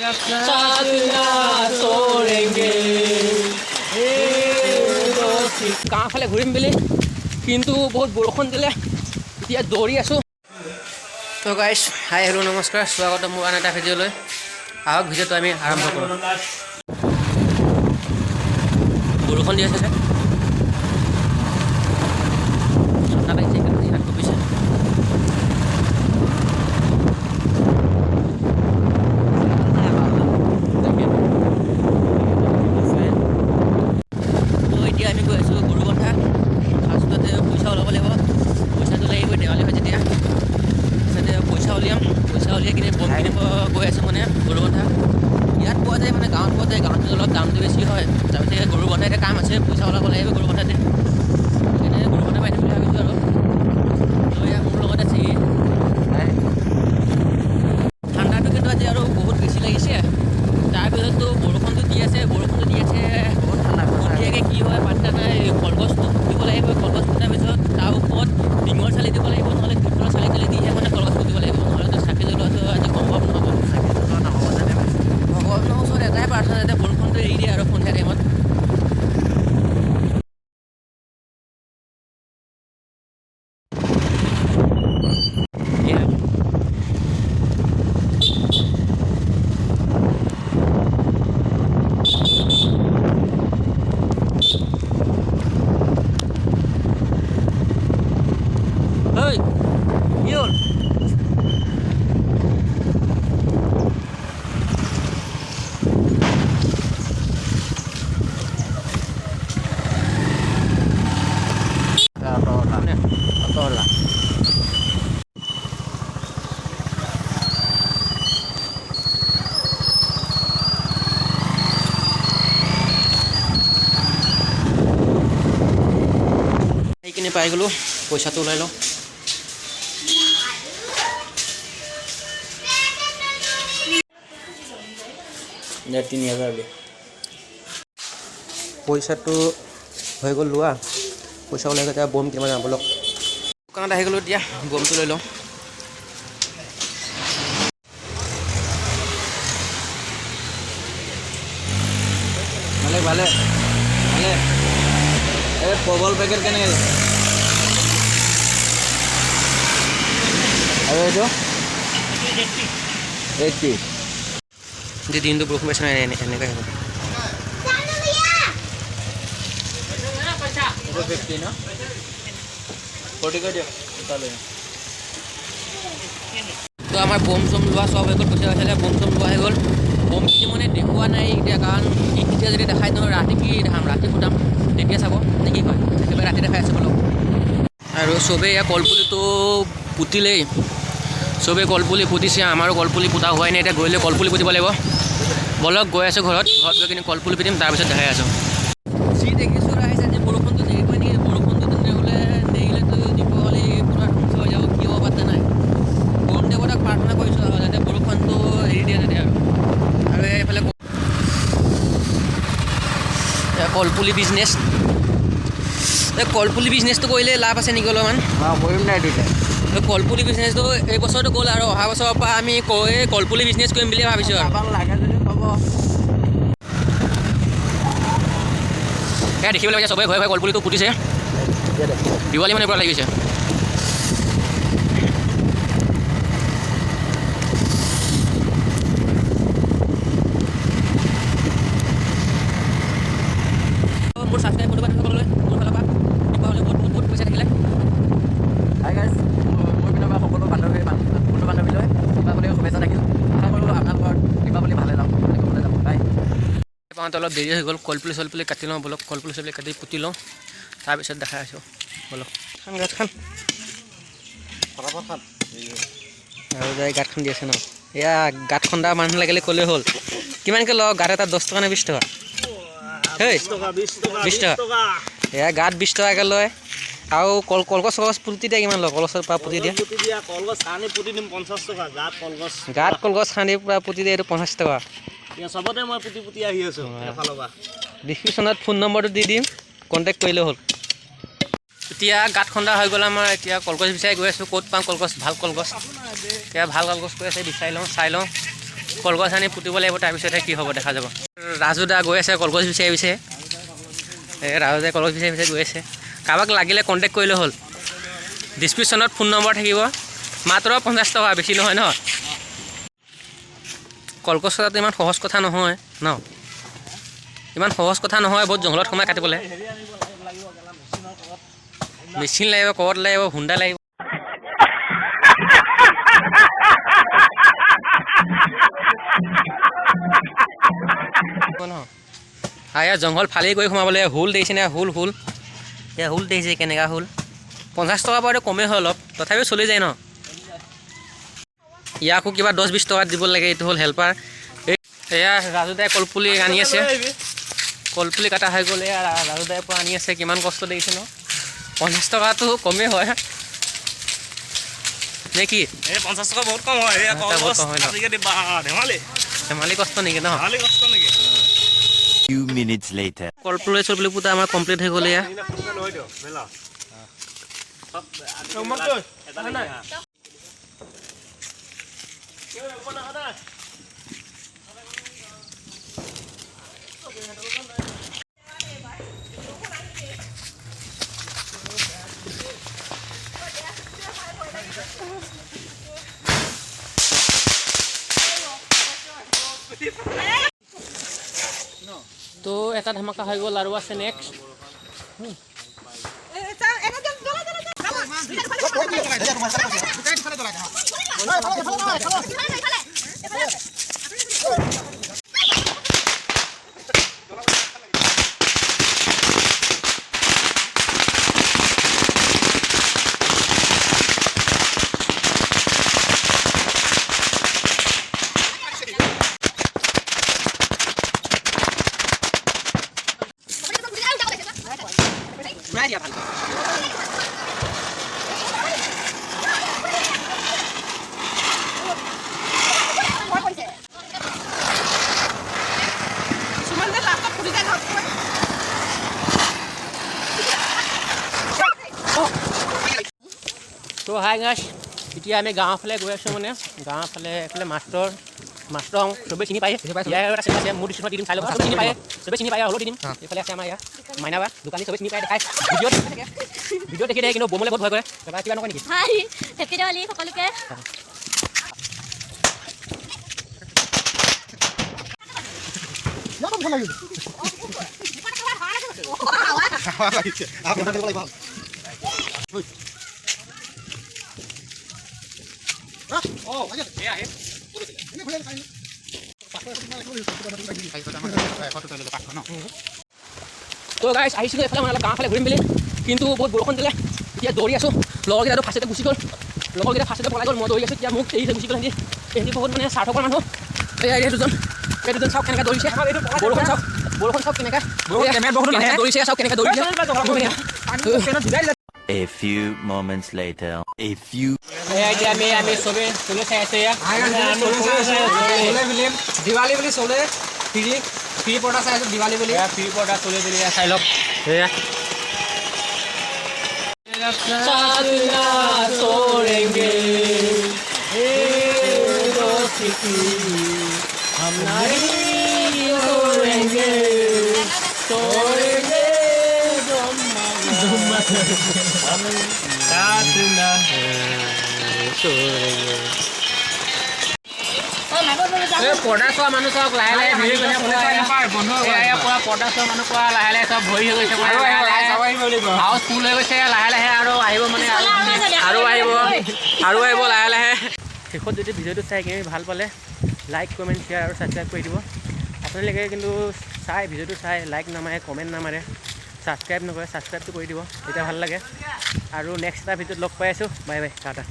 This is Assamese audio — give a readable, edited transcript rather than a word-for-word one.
साथ ना छोड़ेंगे गाँव फाले घूरिम বুলি কিন্তু বহুত বৰষুণ দিলে এতিয়া দৌৰি আছোঁ তো গাইছ হাই হেল্ল' নমস্কাৰ স্বাগতম মোৰ আন এটা ভিডিঅ'লৈ আহক ভিডিঅ'টো আমি আৰম্ভ কৰোঁ বৰষুণ দি আছে যে ঠাণ্ডা লাগিছে কিন্তু হাত কঁপিছে আমি গৈ আছোঁ গৰু বন্ধা ফাৰ্ষ্টতে পইচা ওলাব লাগিব পইচাটো লাগিব দেৱালী হয় যেতিয়া তাৰপিছতে পইচা উলিয়াই কিনে বম কিনিব গৈ আছোঁ মানে গৰু বন্ধা ইয়াত পোৱা যায় মানে গাঁৱত পোৱা যায় গাঁৱত অলপ দামটো বেছি হয় তাৰপিছতে গৰু বন্ধা এতিয়া কাম আছে পইচা ওলাব লাগিব গৰু বন্ধাতে সেইকাৰণে গৰু বন্ধা পাই দিম বুলি ভাবিছোঁ আৰু তো এয়া মোৰ লগত আছে ঠাণ্ডাটো কিন্তু আজি আৰু বহুত বেছি লাগিছে তাৰপিছততো বৰষুণটো দি আছে বহুত ঠাণ্ডা সন্ধিয়াকৈ কি হয় পাত্তা নাই কলগছটো পুতিব লাগিব কলগছ পুতাৰ পিছত তাৰ ওপৰত টিঙৰ চালি দিব লাগিব নহ'লে টিঙৰ চালি দিহে মানে কলগছ পুতিব লাগিব নহ'লেতো চাকি জ্বলোৱাটো আজি সম্ভৱ নহ'ব ভগৱানৰ ওচৰত এটাই প্ৰাৰ্থনা যাতে বৰষুণটো এৰি দিয়ে আৰু সন্ধিয়া টাইমত সেইখিনি পাই গ'লোঁ পইচাটো ওলাই লওঁ পইচাটো হৈ গ'ল লোৱা পইচা ওলাই গ'ল এতিয়া বম কিমান যাম বলক দোকানত আহি গ'লোঁ এতিয়া বমটো লৈ লওঁ ভালে ভালে ভালে এই পগল পেকেট কেনেকৈ আৰু এইটো 80 যে দিনটো বৰষুণ পাইছে নাই এনেকৈ হ'ব 50 ন 40 কৰি দিয়ক তো আমাৰ বম চম লোৱা চব হৈ গ'ল পইচা হৈছিলে বম চম লোৱা হৈ গ'ল বম কিনি মানে দেখুওৱা নাই এতিয়া কাৰণ এতিয়া যদি দেখাই দিওঁ ৰাতি কি দেখাম ৰাতি ফুটাম তেতিয়া চাব নে কি কয় একেবাৰে ৰাতি দেখাই আছোঁ বলক আৰু চবেই ইয়াৰ কলপুলিটো পুতিলেই চবেই কলপুলি পুতিছে আমাৰো কলপুলি পুতা হোৱাই নাই এতিয়া গৈ লৈ কলপুলি পুতিব লাগিব বলক গৈ আছোঁ ঘৰত গৈ কিনে কলপুলি পুতিম তাৰপিছত দেখাই আছোঁ যি দেখিছোঁ আহিছে আজি বৰষুণটো দেৰিকৈ নেকি বৰষুণটো দেৰিলেতো দীপাৱলী পুৰা ধ্বংস হৈ যাব কি হ'ব পাত্তা নাই বৰুণ দেৱতাক প্ৰাৰ্থনা কৰিছোঁ আৰু যাতে বৰষুণটো এৰি দিয়ে যাতে আৰু এইফালে কলপুলি বিজনেছ কলপুলি বিজনেছটো কৰিলে লাভ আছে নেকি অলপমান কৰিম নাই দুটা কলপুলি বিজনেছটো এই বছৰটো গ'ল আৰু অহা বছৰৰ পৰা আমি কলপুলি বিজনেছ কৰিম বুলিয়ে ভাবিছোঁ আৰু লাগে যদি হ'ব এয়া দেখিবলৈ পাইছে চবেই ঘৰে ঘৰে কলপুলিটো পুতিছে দিৱালী মানে পৰা লাগি গৈছে মোৰ ছাবস্ক্ৰাইব কৰিব সকলোলৈ মোৰ ফালৰ পৰা দীপাৱলী বহুত পইচা থাকিলে হাই গাইজ মোৰ পিনৰ পৰা সকলো বান্ধৱীলৈ দীপাৱলীৰ শুভেচ্ছা থাকিল আশা কৰোঁ আপোনালোকৰ দীপাৱলী ভালে যাওক বাই পাওঁতে অলপ দেৰি হৈ গ'ল কলপুলি চলপুলি কাটি লওঁ বলক কলপুলি চলপুলি কাটি পুতি লওঁ তাৰপিছত দেখাই আছোঁ বলক খান গাঁত খান আৰু যাই গাঁত খান্দি আছে ন এয়া গাঁত খন্দা মানুহ লাগিলে ক'লেই হ'ল কিমানকৈ লওঁ গাঁত এটা 10 টকা নে 20 টকা 20 টকা এয়া গাঁত 20 টকাকৈ লয় আৰু কলগছ পুতি দিয়া কিমান লয় কলগছৰ পৰা পুতি দিয়া গাঁত কলগছ খান্দি পৰা পুতি দিয়ে এইটো 50 টকা চবতে মই পুতি আহি আছোঁ এফালৰ পৰা ডিছক্ৰিপশ্যনত ফোন নম্বৰটো দি দিম কণ্টেক্ট কৰিলে হ'ল এতিয়া গাঁত খন্দা হৈ গ'ল আমাৰ এতিয়া কলগছ বিচাৰি গৈ আছোঁ ক'ত পাম কলগছ ভাল কলগছ এতিয়া ভাল কলগছ কৈ আছে বিচাৰি লওঁ চাই লওঁ কলগছ আনি পুতিব লাগিব, তাৰপিছতহে কি হ'ব দেখা যাব। ৰাজু দা গৈ আছে কলগছ বিচাৰি বিচাৰি, এই ৰাজু দাই কলগছ বিচাৰি বিচাৰি গৈ আছে। কাৰোবাক লাগিলে কণ্টেক্ট কৰিলে হ'ল, ডিছক্ৰিপশ্যনত ফোন নম্বৰ থাকিব। মাত্ৰ 50 টকা, বেছি নহয় ন। কলগছ কটাটো ইমান সহজ কথা নহয় ন, ইমান সহজ কথা নহয়। বহুত জংঘলত সোমাই কাটিবলৈ মেচিন লাগিব, কৰত লাগিব, হুন্দা লাগিব। ইয়াৰ জংঘল ফালি কৰি সোমাবলৈ হুল দিছে নে, হুল এয়া হুল দিছে, কেনেকুৱা হুল। 50 টকা বাৰু কমেই হয় অলপ, তথাপিও চলি যায় ন। ইয়াকো কিবা 10-20 টকাত দিব লাগে, এইটো হ'ল হেল্পাৰ। এয়া ৰাজুদাই কলপুলি আনি আছে, কলপুলি কাটা হৈ গ'ল। এয়া ৰাজুদাই পৰা আনি আছে, কিমান কষ্ট দেখিছে ন। 50 টকাটো কমেই হয় নে কি? 50 টকা বহুত কম হয়। ধেমালি কষ্ট নেকি ন? Few minutes later. কলপুলি চলপুলি পুতা আমাৰ কমপ্লিট হৈ গ'ল। এয়া তো এটা ধামাকা হৈ গ'ল আৰু আছে নেক্সট। তো হাই গাইছ, এতিয়া আমি গাঁৱৰ ফালে গৈ আছোঁ। মানে গাঁৱৰ ফালে এইফালে মাষ্টৰ চবেই চিনি পায়। আছে মোৰ দৃশ্যত দিম, চাই ল'ব। চবেই চিনি পায়, চবেই চিনি পায়, হ'লেও দিম। এইফালে আছে আমাৰ ইয়াৰ মাইনাবা দোকানী, চবেই চিনি পায়, দেখাই ভিডিঅ' দেখি দিয়ে, কিন্তু বমলে বহুত ভয় কৰে। কিবা নকয় নেকি? হেপী দেৱালী সকলোকে। তো গাইছ আহিছিলোঁ এইফালে, মানে অলপ গাঁৱৰ ফালে ঘূৰিম বুলি, কিন্তু বহুত বৰষুণ দিলে। এতিয়া দৌৰি আছোঁ, লগৰকেইটাটো ফাৰ্ষ্টতে গুচি গ'ল, লগৰকেইটা ফাৰ্ষ্টতে পলাই গ'ল। মই দৌৰি আছোঁ, এতিয়া মোক এৰি গুচি গ'ল। সিহঁতি বহুত মানে স্বাৰ্থপৰ মানুহ। এই দুজন চাওক কেনেকৈ দৌৰিছে, বৰষুণ চাওক কেনেকৈ দৌৰিছে, চাওক কেনেকৈ দৌৰিছে। A few moments later. এতিয়া আমি চবেই চলে চাই আছোঁ। দিৱালী বুলি চলে ফ্ৰী পৰ্দা চাই আছোঁ, দিৱালী বুলি ফ্ৰী পৰ্দা চলে চাই লওক। পৰ্দা চোৱা মানুহ চাওক, লাহে লাহে পৰ্দা চোৱা মানুহ কোৱা লাহে লাহে চব ভৰি হৈ গৈছে, হাউচ ফুল হৈ গৈছে। লাহে লাহে আৰু আহিব, মানে আৰু আহিব লাহে লাহে। শেষত যদি ভিডিঅ'টো চাই কিনি ভাল পালে লাইক, কমেণ্ট, শ্বেয়াৰ আৰু ছাবস্ক্ৰাইব কৰি দিব। আপোনালোকে কিন্তু ভিডিঅ'টো চাই লাইক নামাৰে, কমেণ্ট নামাৰে, ছাবস্ক্ৰাইব নকৰে। ছাবস্ক্ৰাইবটো কৰি দিব, তেতিয়া ভাল লাগে। আৰু নেক্সট এটা ভিডিঅ'ত লগ পাই আছোঁ। Bye bye, Tata.